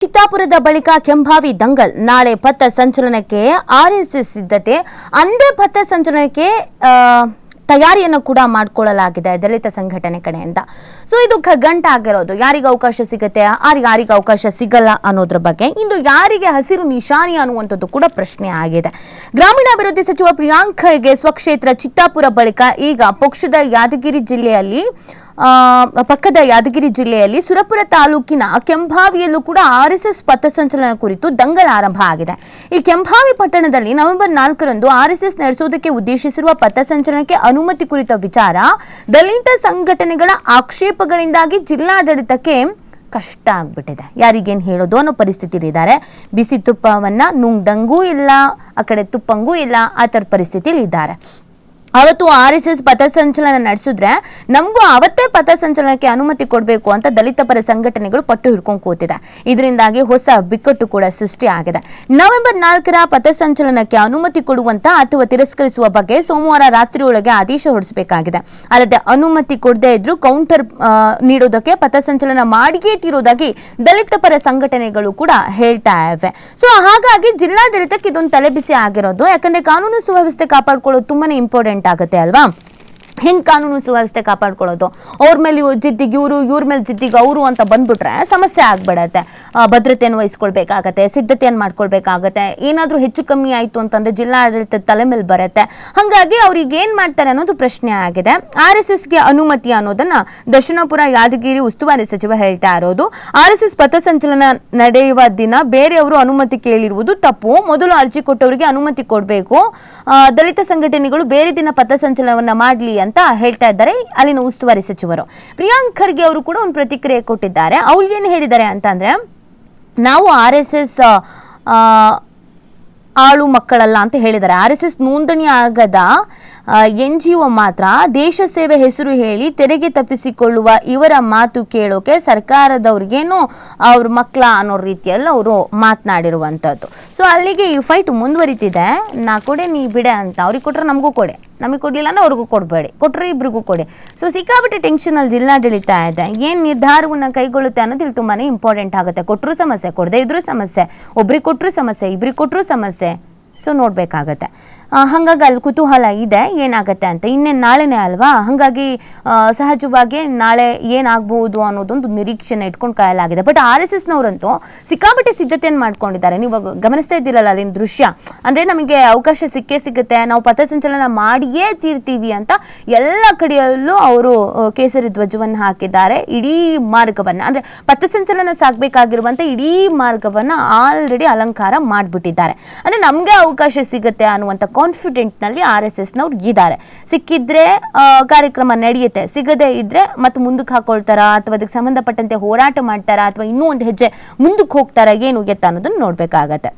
ಚಿತ್ತಾಪುರದ ಬಳಿಕ ಕೆಂಭಾವಿ ದಂಗಲ್ ನಾಳೆ ಪಥ ಸಂಚಲನಕ್ಕೆ ಆರ್ಎಸ್ಎಸ್ ಸಿದ್ಧತೆ ಅಂದೇ ಪಥ ಸಂಚಲನಕ್ಕೆ ತಯಾರಿಯನ್ನು ಕೂಡ ಮಾಡಿಕೊಳ್ಳಲಾಗಿದೆ ದಲಿತ ಸಂಘಟನೆ ಕಡೆಯಿಂದ. ಸೊ ಇದು ಗಂಟಾಗಿರೋದು ಯಾರಿಗೆ ಅವಕಾಶ ಸಿಗುತ್ತೆ ಯಾರಿಗೆ ಅವಕಾಶ ಸಿಗಲ್ಲ ಅನ್ನೋದ್ರ ಬಗ್ಗೆ ಇಂದು ಯಾರಿಗೆ ಹಸಿರು ನಿಶಾನಿ ಅನ್ನುವಂಥದ್ದು ಕೂಡ ಪ್ರಶ್ನೆ ಆಗಿದೆ. ಗ್ರಾಮೀಣಾಭಿವೃದ್ಧಿ ಸಚಿವ ಪ್ರಿಯಾಂಕ್ ಖರ್ಗೆ ಸ್ವಕ್ಷೇತ್ರ ಚಿತ್ತಾಪುರ ಬಳಿಕ ಈಗ ಪಕ್ಕದ ಯಾದಗಿರಿ ಜಿಲ್ಲೆಯಲ್ಲಿ ಸುರಪುರ ತಾಲೂಕಿನ ಕೆಂಭಾವಿಯಲ್ಲೂ ಕೂಡ ಆರ್ಎಸ್ಎಸ್ ಪಥಸಂಚಲನ ಕುರಿತು ದಂಗಲ್ ಆರಂಭ ಆಗಿದೆ. ಈ ಕೆಂಭಾವಿ ಪಟ್ಟಣದಲ್ಲಿ ನವೆಂಬರ್ 4ರಂದು ಆರ್ಎಸ್ಎಸ್ ನಡೆಸುವುದಕ್ಕೆ ಉದ್ದೇಶಿಸಿರುವ ಪಥಸಂಚಲನಕ್ಕೆ ಅನುಮತಿ ಕುರಿತ ವಿಚಾರ ದಲಿತ ಸಂಘಟನೆಗಳ ಆಕ್ಷೇಪಗಳಿಂದಾಗಿ ಜಿಲ್ಲಾಡಳಿತಕ್ಕೆ ಕಷ್ಟ ಆಗ್ಬಿಟ್ಟಿದೆ. ಯಾರಿಗೇನು ಹೇಳೋದು ಅನ್ನೋ ಪರಿಸ್ಥಿತಿಲಿದ್ದಾರೆ. ಬಿಸಿ ತುಪ್ಪವನ್ನ ನುಂಗ್ದಂಗೂ ಇಲ್ಲ, ಆ ಕಡೆ ತುಪ್ಪಂಗೂ ಇಲ್ಲ, ಆ ಥರ ಪರಿಸ್ಥಿತಿಲಿ ಇದ್ದಾರೆ. ಅವತ್ತು ಆರ್ಎಸ್ಎಸ್ ಪಥಸಂಚಲನ ನಡೆಸಿದ್ರೆ ನಮಗೂ ಅವತ್ತೇ ಪಥಸಂಚಲನಕ್ಕೆ ಅನುಮತಿ ಕೊಡಬೇಕು ಅಂತ ದಲಿತ ಪರ ಸಂಘಟನೆಗಳು ಪಟ್ಟು ಹಿಡ್ಕೊಂಡು ಕೂತಿದೆ. ಇದರಿಂದಾಗಿ ಹೊಸ ಬಿಕ್ಕಟ್ಟು ಕೂಡ ಸೃಷ್ಟಿ ಆಗಿದೆ. ನವೆಂಬರ್ 4ರ ಪಥಸಂಚಲನಕ್ಕೆ ಅನುಮತಿ ಕೊಡುವಂತ ಅಥವಾ ತಿರಸ್ಕರಿಸುವ ಬಗ್ಗೆ ಸೋಮವಾರ ರಾತ್ರಿಯೊಳಗೆ ಆದೇಶ ಹೊರಡಿಸಬೇಕಾಗಿದೆ. ಅಲ್ಲದೆ ಅನುಮತಿ ಕೊಡದೇ ಇದ್ರೂ ಕೌಂಟರ್ ನೀಡೋದಕ್ಕೆ ಪಥಸಂಚಲನ ಮಾಡಿಯೇ ತೀರೋದಾಗಿ ದಲಿತ ಪರ ಸಂಘಟನೆಗಳು ಕೂಡ ಹೇಳ್ತಾ ಇವೆ. ಸೊ ಹಾಗಾಗಿ ಜಿಲ್ಲಾಡಳಿತಕ್ಕೆ ಇದೊಂದು ತಲೆಬಿಸಿ ಆಗಿರೋದು. ಯಾಕಂದ್ರೆ ಕಾನೂನು ಸುವ್ಯವಸ್ಥೆ ಕಾಪಾಡ್ಕೊಳ್ಳೋದು ತುಂಬಾನೇ ಇಂಪಾರ್ಟೆಂಟ್ ಆಗುತ್ತೆ ಅಲ್ವಾ. ಹೆಂಗ್ ಕಾನೂನು ಸುವ್ಯವಸ್ಥೆ ಕಾಪಾಡ್ಕೊಳ್ಳೋದು, ಅವ್ರ ಮೇಲೆ ಜಿದ್ದಿಗೆ ಇವ್ರ ಮೇಲೆ ಜಿದ್ದಿಗೆ ಅವರು ಅಂತ ಬಂದ್ಬಿಟ್ರೆ ಸಮಸ್ಯೆ ಆಗ್ಬಿಡತ್ತೆ. ಭದ್ರತೆಯನ್ನು ವಹಿಸ್ಕೊಳ್ಬೇಕಾಗತ್ತೆ, ಸಿದ್ಧತೆಯನ್ನು ಮಾಡ್ಕೊಳ್ಬೇಕಾಗತ್ತೆ. ಏನಾದರೂ ಹೆಚ್ಚು ಕಮ್ಮಿ ಆಯಿತು ಅಂತಂದ್ರೆ ಜಿಲ್ಲಾಡಳಿತದ ತಲೆ ಮೇಲೆ ಬರುತ್ತೆ. ಹಾಗಾಗಿ ಅವ್ರಿಗೆ ಏನ್ ಮಾಡ್ತಾರೆ ಅನ್ನೋದು ಪ್ರಶ್ನೆ ಆಗಿದೆ. ಆರ್ಎಸ್ಎಸ್ಗೆ ಅನುಮತಿ ಅನ್ನೋದನ್ನ ದಕ್ಷಿಣಪುರ ಯಾದಗಿರಿ ಉಸ್ತುವಾರಿ ಸಚಿವ ಹೇಳ್ತಾ ಇರೋದು. ಆರ್ಎಸ್ಎಸ್ ಪಥಸಂಚಲನ ನಡೆಯುವ ದಿನ ಬೇರೆಯವರು ಅನುಮತಿ ಕೇಳಿರುವುದು ತಪ್ಪು. ಮೊದಲು ಅರ್ಜಿ ಕೊಟ್ಟವರಿಗೆ ಅನುಮತಿ ಕೊಡಬೇಕು. ದಲಿತ ಸಂಘಟನೆಗಳು ಬೇರೆ ದಿನ ಪಥಸಂಚಲನವನ್ನ ಮಾಡಲಿ ಅಂತ ಹೇಳ್ತಾ ಇದ್ದಾರೆ ಅಲ್ಲಿನ ಉಸ್ತುವಾರಿ ಸಚಿವರು. ಪ್ರಿಯಾಂಕ್ ಖರ್ಗೆ ಅವರು ಕೂಡ ಒಂದು ಪ್ರತಿಕ್ರಿಯೆ ಕೊಟ್ಟಿದ್ದಾರೆ. ಅವ್ರು ಏನು ಹೇಳಿದ್ದಾರೆ ಅಂತಂದ್ರೆ, ನಾವು ಆರ್ಎಸ್ಎಸ್ ಆಳು ಮಕ್ಕಳಲ್ಲ ಅಂತ ಹೇಳಿದ್ದಾರೆ. ಆರ್ಎಸ್ಎಸ್ ನೋಂದಣಿ ಆಗದ NGO ಮಾತ್ರ ದೇಶ ಸೇವೆ ಹೆಸರು ಹೇಳಿ ತೆರಿಗೆ ತಪ್ಪಿಸಿಕೊಳ್ಳುವ ಇವರ ಮಾತು ಕೇಳೋಕೆ ಸರ್ಕಾರದವ್ರಿಗೇನು ಅವ್ರ ಮಕ್ಕಳ ಅನ್ನೋ ರೀತಿಯಲ್ಲಿ ಅವರು ಮಾತನಾಡಿರುವಂಥದ್ದು. ಸೊ ಅಲ್ಲಿಗೆ ಈ ಫೈಟ್ ಮುಂದುವರಿತಿದೆ. ನಾ ಕೊಡೆ ನೀ ಬಿಡೆ ಅಂತ. ಅವ್ರಿಗೆ ಕೊಟ್ರೆ ನಮಗೂ ಕೊಡೆ, ನಮಗೆ ಕೊಡಲಿಲ್ಲ ಅಂದ್ರೆ ಅವ್ರಿಗೂ ಕೊಡಬೇಡಿ, ಕೊಟ್ಟರೆ ಇಬ್ರಿಗೂ ಕೊಡಿ. ಸೊ ಸಿಕ್ಕಾಪಟ್ಟೆ ಟೆನ್ಷನಲ್ಲಿ ಜಿಲ್ಲಾಡಳಿತ ಇದೆ. ಏನು ನಿರ್ಧಾರವನ್ನು ಕೈಗೊಳ್ಳುತ್ತೆ ಅನ್ನೋದು ಇಲ್ಲಿ ತುಂಬಾ ಇಂಪಾರ್ಟೆಂಟ್ ಆಗುತ್ತೆ. ಕೊಟ್ಟರು ಸಮಸ್ಯೆ, ಕೊಡದೇ ಇದ್ರೂ ಸಮಸ್ಯೆ, ಒಬ್ರಿಗೆ ಕೊಟ್ಟರು ಸಮಸ್ಯೆ, ಇಬ್ರಿಗೆ ಕೊಟ್ಟರು ಸಮಸ್ಯೆ. ಸೊ ನೋಡಬೇಕಾಗತ್ತೆ. ಹಾಗಾಗಿ ಅಲ್ಲಿ ಕುತೂಹಲ ಇದೆ ಏನಾಗುತ್ತೆ ಅಂತ. ಇನ್ನೇನು ನಾಳೆನೇ ಅಲ್ವಾ, ಹಾಗಾಗಿ ಸಹಜವಾಗಿ ನಾಳೆ ಏನಾಗಬಹುದು ಅನ್ನೋದೊಂದು ನಿರೀಕ್ಷೆನ ಇಟ್ಕೊಂಡು ಕಾಯಲಾಗಿದೆ. ಬಟ್ RSSನವರಂತೂ ಸಿಕ್ಕಾಪಟ್ಟೆ ಸಿದ್ಧತೆಯನ್ನು ಮಾಡ್ಕೊಂಡಿದ್ದಾರೆ. ನೀವು ಗಮನಿಸ್ತಾ ಇದ್ದೀರಲ್ಲ ಅಲ್ಲಿನ ದೃಶ್ಯ, ಅಂದರೆ ನಮಗೆ ಅವಕಾಶ ಸಿಗುತ್ತೆ, ನಾವು ಪಥಸಂಚಲನ ಮಾಡಿಯೇ ತೀರ್ತೀವಿ ಅಂತ ಎಲ್ಲ ಕಡೆಯಲ್ಲೂ ಅವರು ಕೇಸರಿ ಧ್ವಜವನ್ನು ಹಾಕಿದ್ದಾರೆ. ಇಡೀ ಮಾರ್ಗವನ್ನು, ಅಂದರೆ ಪಥಸಂಚಲನ ಸಾಗಬೇಕಾಗಿರುವಂಥ ಇಡೀ ಮಾರ್ಗವನ್ನು ಆಲ್ರೆಡಿ ಅಲಂಕಾರ ಮಾಡಿಬಿಟ್ಟಿದ್ದಾರೆ. ಅಂದರೆ ನಮಗೆ ಅವಕಾಶ ಸಿಗುತ್ತೆ ಅನ್ನುವಂಥ ಕಾನ್ಫಿಡೆಂಟ್ನಲ್ಲಿ RSSನವ್ರು ಇದ್ದಾರೆ. ಸಿಕ್ಕಿದ್ರೆ ಕಾರ್ಯಕ್ರಮ ನಡೆಯುತ್ತೆ, ಸಿಗದೇ ಇದ್ರೆ ಮತ್ತೆ ಮುಂದಕ್ಕೆ ಹಾಕೊಳ್ತಾರಾ ಅಥವಾ ಅದಕ್ಕೆ ಸಂಬಂಧಪಟ್ಟಂತೆ ಹೋರಾಟ ಮಾಡ್ತಾರಾ ಅಥವಾ ಇನ್ನೂ ಒಂದು ಹೆಜ್ಜೆ ಮುಂದಕ್ಕೆ ಹೋಗ್ತಾರಾ ಏನು ಎತ್ತ ಅನ್ನೋದನ್ನು ನೋಡಬೇಕಾಗತ್ತೆ.